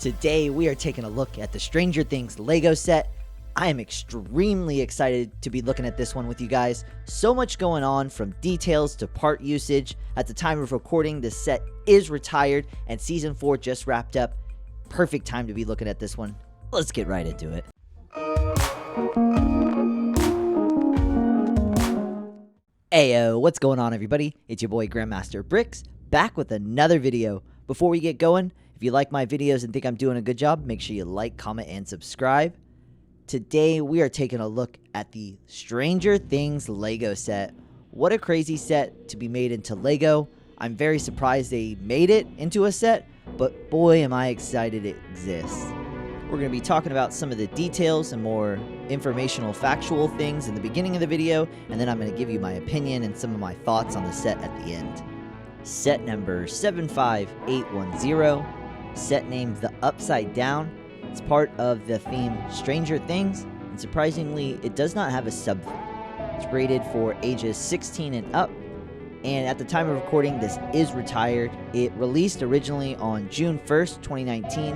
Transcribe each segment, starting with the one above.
Today we are taking a look at the Stranger Things Lego set. I am extremely excited to be looking at this one with you guys. So much going on, from details to part usage. At the time of recording, this set is retired and season 4 just wrapped up. Perfect time to be looking at this one. Let's get right into it. Ayo, what's going on, everybody? It's your boy Grandmaster Bricks, back with another video. Before we get going, if you like my videos and think I'm doing a good job, make sure you like, comment, and subscribe. Today, we are taking a look at the Stranger Things Lego set. What a crazy set to be made into Lego. I'm very surprised they made it into a set, but boy, am I excited it exists. We're going to be talking about some of the details and more informational, factual things in the beginning of the video, and then I'm going to give you my opinion and some of my thoughts on the set at the end. Set number 75810. Set named The Upside Down. It's part of the theme Stranger Things, and surprisingly, it does not have a sub-theme. It's rated for ages 16 and up, and at the time of recording, this is retired. It released originally on June 1st, 2019,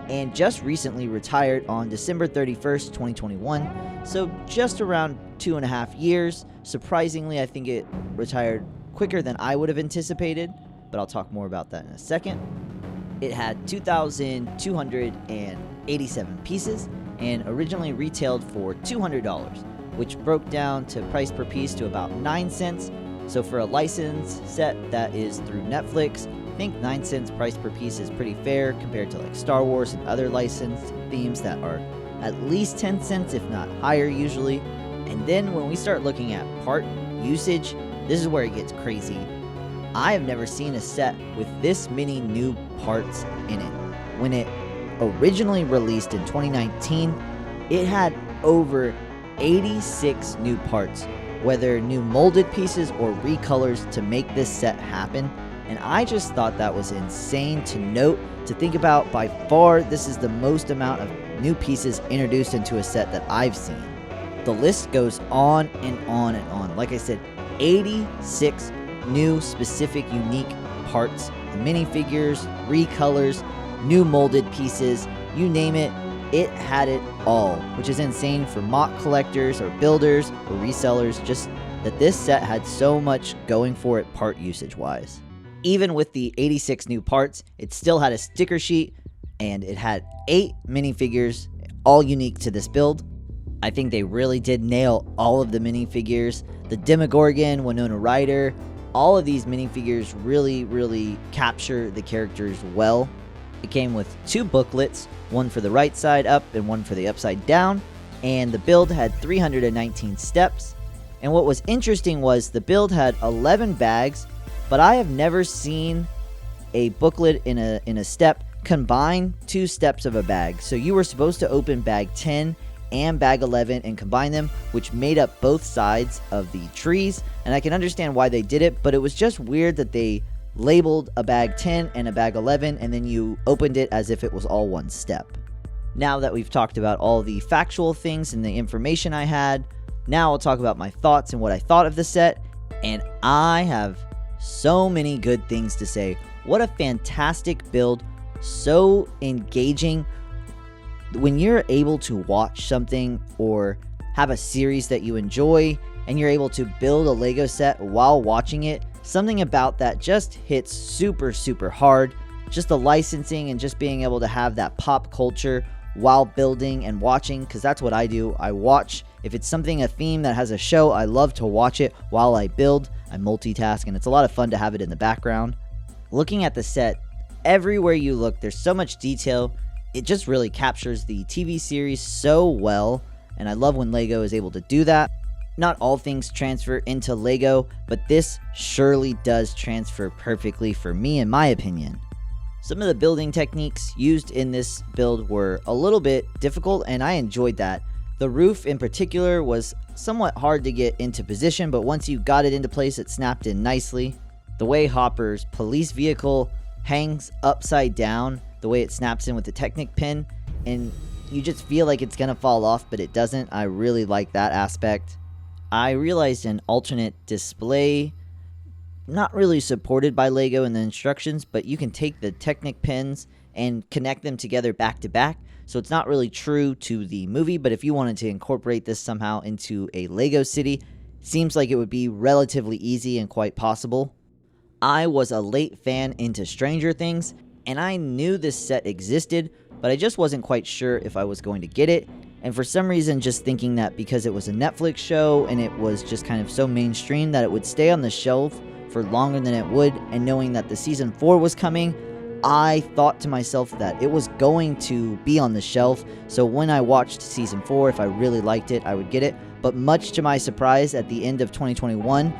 and just recently retired on December 31st, 2021, so just around 2.5 years. Surprisingly, I think it retired quicker than I would have anticipated, but I'll talk more about that in a second. It had 2,287 pieces and originally retailed for $200, which broke down to price per piece to about 9 cents. So for a licensed set that is through Netflix, I think 9 cents price per piece is pretty fair compared to like Star Wars and other licensed themes that are at least 10 cents, if not higher usually. And then when we start looking at part usage, this is where it gets crazy. I have never seen a set with this many new parts in it. When it originally released in 2019, it had over 86 new parts, whether new molded pieces or recolors to make this set happen. And I just thought that was insane to note, to think about. By far, this is the most amount of new pieces introduced into a set that I've seen. The list goes on and on and on. Like I said, 86 new, specific, unique parts, minifigures, recolors, new molded pieces, you name it, it had it all, which is insane for mock collectors or builders or resellers, just that this set had so much going for it part usage wise. Even with the 86 new parts, it still had a sticker sheet, and it had 8 minifigures, all unique to this build. I think they really did nail all of the minifigures. The Demogorgon, Winona Ryder, all of these minifigures really capture the characters well. It came with 2 booklets, one for the right side up and one for the upside down, and the build had 319 steps. And what was interesting was the build had 11 bags, but I have never seen a booklet in a step combine 2 steps of a bag. So you were supposed to open bag 10 and bag 11 and combine them, which made up both sides of the trees. And I can understand why they did it, but it was just weird that they labeled a bag 10 and a bag 11 and then you opened it as if it was all one step. Now that we've talked about all the factual things and the information I had, now I'll talk about my thoughts and what I thought of the set. And I have so many good things to say. What a fantastic build, so engaging. When you're able to watch something or have a series that you enjoy and you're able to build a Lego set while watching it, something about that just hits super hard. Just the licensing and just being able to have that pop culture while building and watching, because that's what I do. I watch. If it's something, a theme that has a show, I love to watch it while I build. I multitask, and it's a lot of fun to have it in the background. Looking at the set, everywhere you look, there's so much detail. It just really captures the TV series so well, and I love when Lego is able to do that. Not all things transfer into Lego, but this surely does transfer perfectly for me, in my opinion. Some of the building techniques used in this build were a little bit difficult, and I enjoyed that. The roof in particular was somewhat hard to get into position, but once you got it into place, it snapped in nicely. The way Hopper's police vehicle hangs upside down, the way it snaps in with the Technic pin, and you just feel like it's gonna fall off, but it doesn't. I really like that aspect. I realized an alternate display not really supported by Lego in the instructions, but you can take the Technic pins and connect them together back to back. So it's not really true to the movie, but if you wanted to incorporate this somehow into a Lego city, seems like it would be relatively easy and quite possible. I was a late fan into Stranger Things, and I knew this set existed, but I just wasn't quite sure if I was going to get it. And for some reason, just thinking that because it was a Netflix show and it was just kind of so mainstream that it would stay on the shelf for longer than it would, and knowing that the season 4 was coming, I thought to myself that it was going to be on the shelf. So when I watched season 4, if I really liked it, I would get it. But much to my surprise, at the end of 2021,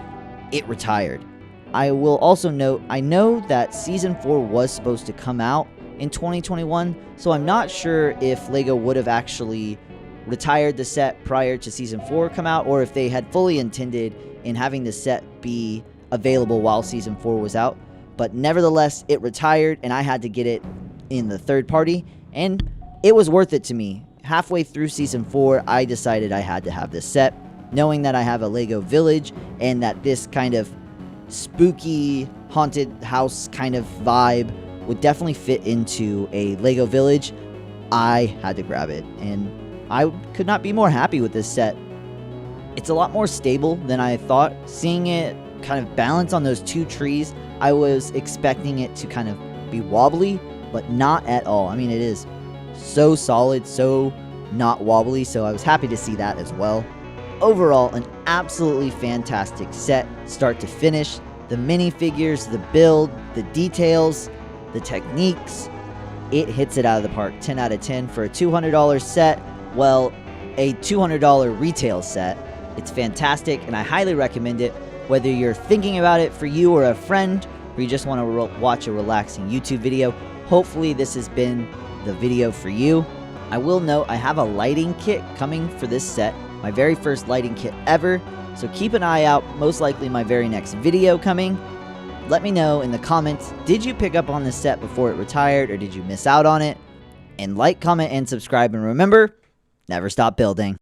it retired. I will also note, I know that season 4 was supposed to come out in 2021, so I'm not sure if Lego would have actually retired the set prior to season 4 come out, or if they had fully intended in having the set be available while season 4 was out. But nevertheless, it retired, and I had to get it in the third party, and it was worth it to me. Halfway through season 4, I decided I had to have this set, knowing that I have a Lego village, and that this kind of spooky, haunted house kind of vibe would definitely fit into a Lego village. I had to grab it, and I could not be more happy with this set. It's a lot more stable than I thought. Seeing it kind of balance on those two trees, I was expecting it to kind of be wobbly, but not at all. I mean, it is so solid, so not wobbly, so I was happy to see that as well. Overall, an absolutely fantastic set, start to finish. The minifigures, the build, the details, the techniques, it hits it out of the park. 10 out of 10 for a $200 set. Well, a $200 retail set. It's fantastic, and I highly recommend it, whether you're thinking about it for you or a friend, or you just want to watch a relaxing YouTube video. Hopefully this has been the video for you. I will note I have a lighting kit coming for this set, my very first lighting kit ever, so keep an eye out, most likely my very next video coming. Let me know in the comments, did you pick up on this set before it retired, or did you miss out on it? And like, comment, and subscribe, and remember, never stop building.